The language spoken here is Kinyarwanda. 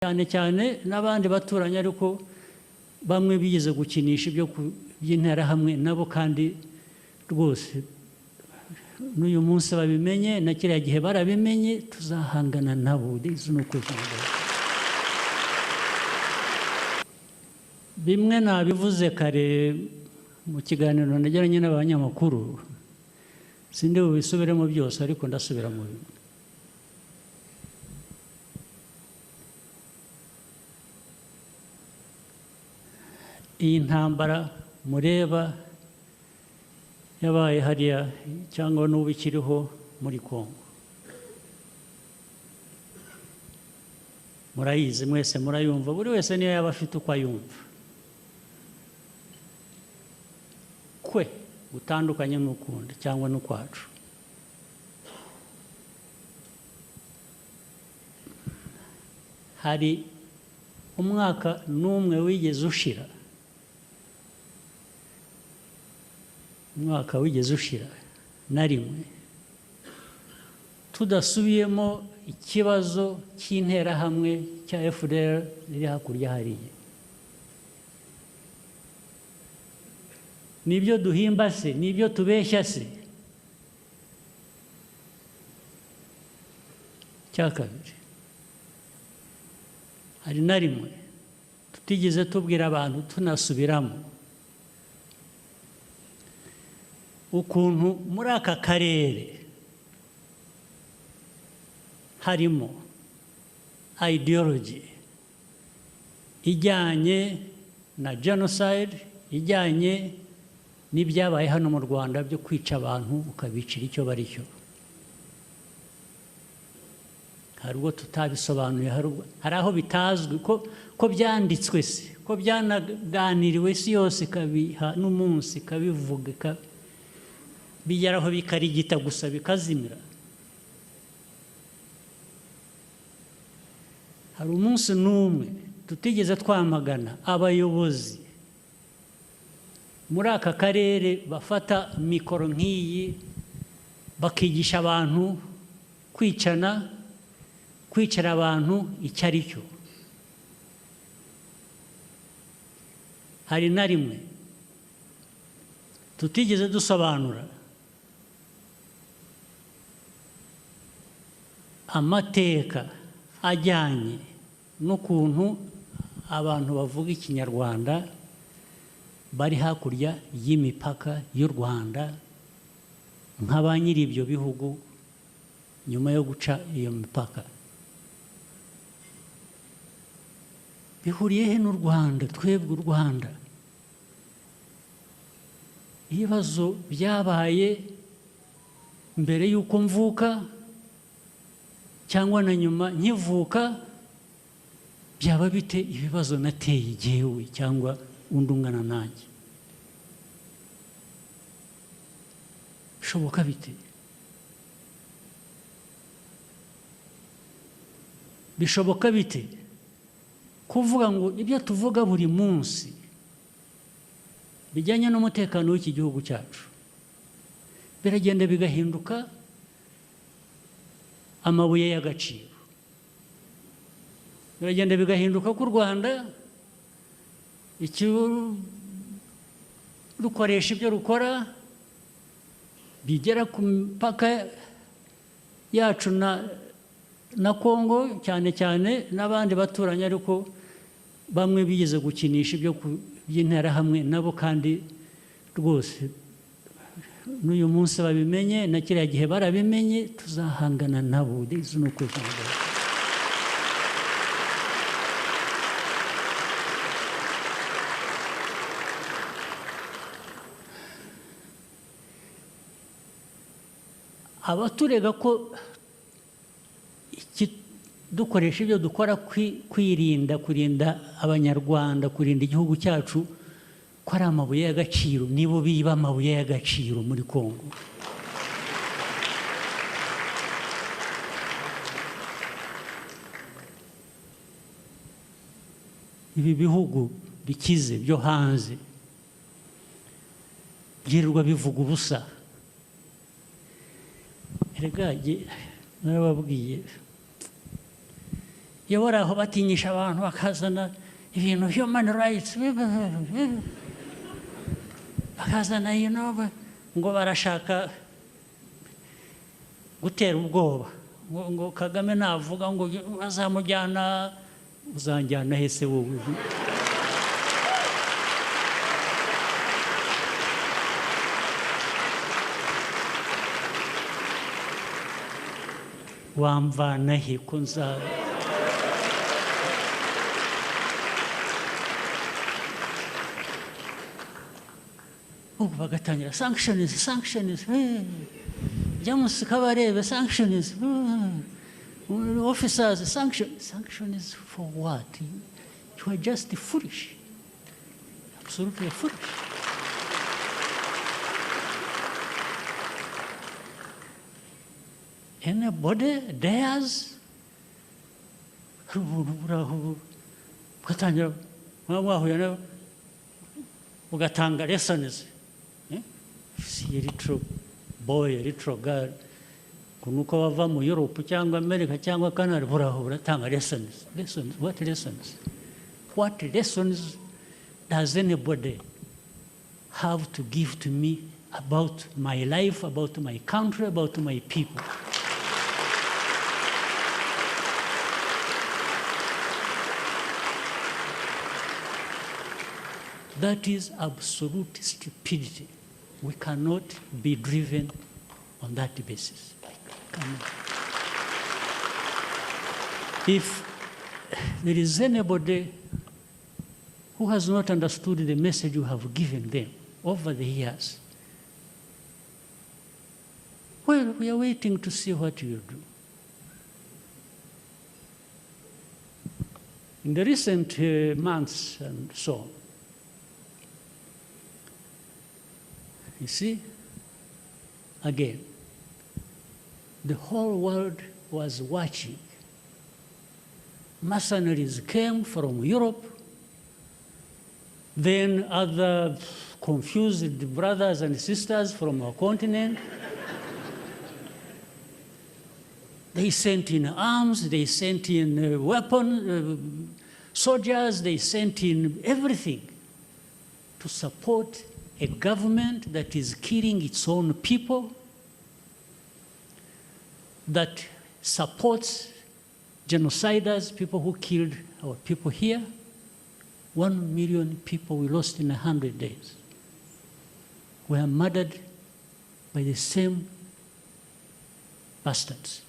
cyane cyane n'abandi baturanye ariko bamwe bigeze gukinisha ibyo by'intera hamwe nabo kandi rwose n'uyu munsi babimenye na kiriya gihe barabimenye tuzahangana nabo bimwe nabivuze kare mu kiganiro nagiranye n'abanyamakuru sindi bubisubiremo byose ariko ndasubira mu bimwe. Iyi ntambara mureba yabaye hariya cyangwa n'ubu ikiriho muri Kongo murayizi mwese murayumva buri wese niyo yaba afite uko ayumva kwe gutandukanye n'ukundi cyangwa n'ukwacu. Hari umwaka n'umwe wigeze ushira na rimwe tudasubiyemo ikibazo cy'interahamwe cya FDR riri hakurya hariya. Nibyo duhimba se, nibyo tubeshya se? Cya kabiri, hari na rimwe tutigeze tubwira abantu tunasubiramo ukuntu muri aka karere harimo ideology ijyanye na genocide, ijyanye n'ibyabaye hano mu Rwanda byo kwica abantu ukabicira icyo bari cyo. Hari ubwo tutabisobanuye, hari aho bitazwi ko byanditswe se, ko byanaganiriwe si yose ikabiha n'umunsi ikabivuga bigeraho bikarigita gusa bikazimira. Hari umunsi n'umwe tutigeze twamagana abayobozi muri aka karere bafata mikoro nk'iyi bakigisha abantu kwicara abantu icyo ari cyo. Hari na rimwe tutigeze dusobanura amateka ajyanye n'ukuntu abantu bavuga ikinyarwanda bari hakurya y'imipaka y'u Rwanda nka ba nyiri ibyo bihugu nyuma yo guca iyo mipaka. Bihuriye he n'u Rwanda? Twebwe u Rwanda ibibazo byabaye mbere y'uko mvuka cyangwa na nyuma nkivuka byaba bite ibibazo nateye igihewe cyangwa undi ungana nanjye? Bishoboka bite? Bishoboka bite kuvuga ngo ibyo tuvuga buri munsi bijyanye n'umutekano w'iki gihugu cyacu biragenda bigahinduka amabuye y'agaciro, biragenda bigahinduka ko u Rwanda rukoresha ibyo rukora bigera ku mipaka yacu na Kongo cyane cyane n'abandi baturanye ariko bamwe bigeze gukinisha ibyo by'intera hamwe nabo kandi rwose n'uyu munsi babimenye na kiriya gihe barabimenye tuzahangana nabo. Abaturega ko dukoresha ibyo dukora kurinda abanyarwanda, kurinda igihugu cyacu ko ari amabuye y'agaciro, nibo biba amabuye y'agaciro muri Kongo. Ibi bihugu bikize byo hanze byirirwa bivuga ubusa. Erega narababwiye iyo bari aho batinyisha abantu bakazana ibintu human rights, bakazana ngo barashaka gutera ubwoba, ngo Kagame navuga ngo bazamujyana, uzanjyana hese wowe? Wamvana he ko nza ubu bagatangira sanctions, James Kabarebe, sanctions, officers, sanctions for what? You are just foolish, absolutely foolish. Anybody dares? Ugatanga lessons. See a little boy, a little girl, kunuko bava mu Europe cyangwa America cyangwa Canada, uratanga lessons. Lessons? What lessons? What lessons does anybody have to give to me about my life, about my country, about my people? That is absolute stupidity. We cannot be driven on that basis. If there is anybody who has not understood the message you have given them over the years, well, we are waiting to see what you do. In the recent months and so on, you see, again, the whole world was watching. Mercenaries came from Europe, then other confused brothers and sisters from our continent. They sent in arms, they sent in weapons, soldiers, they sent in everything to support a government that is killing its own people, that supports genociders, people who killed our people here. 1 million people we lost in 100 days were murdered by the same bastards.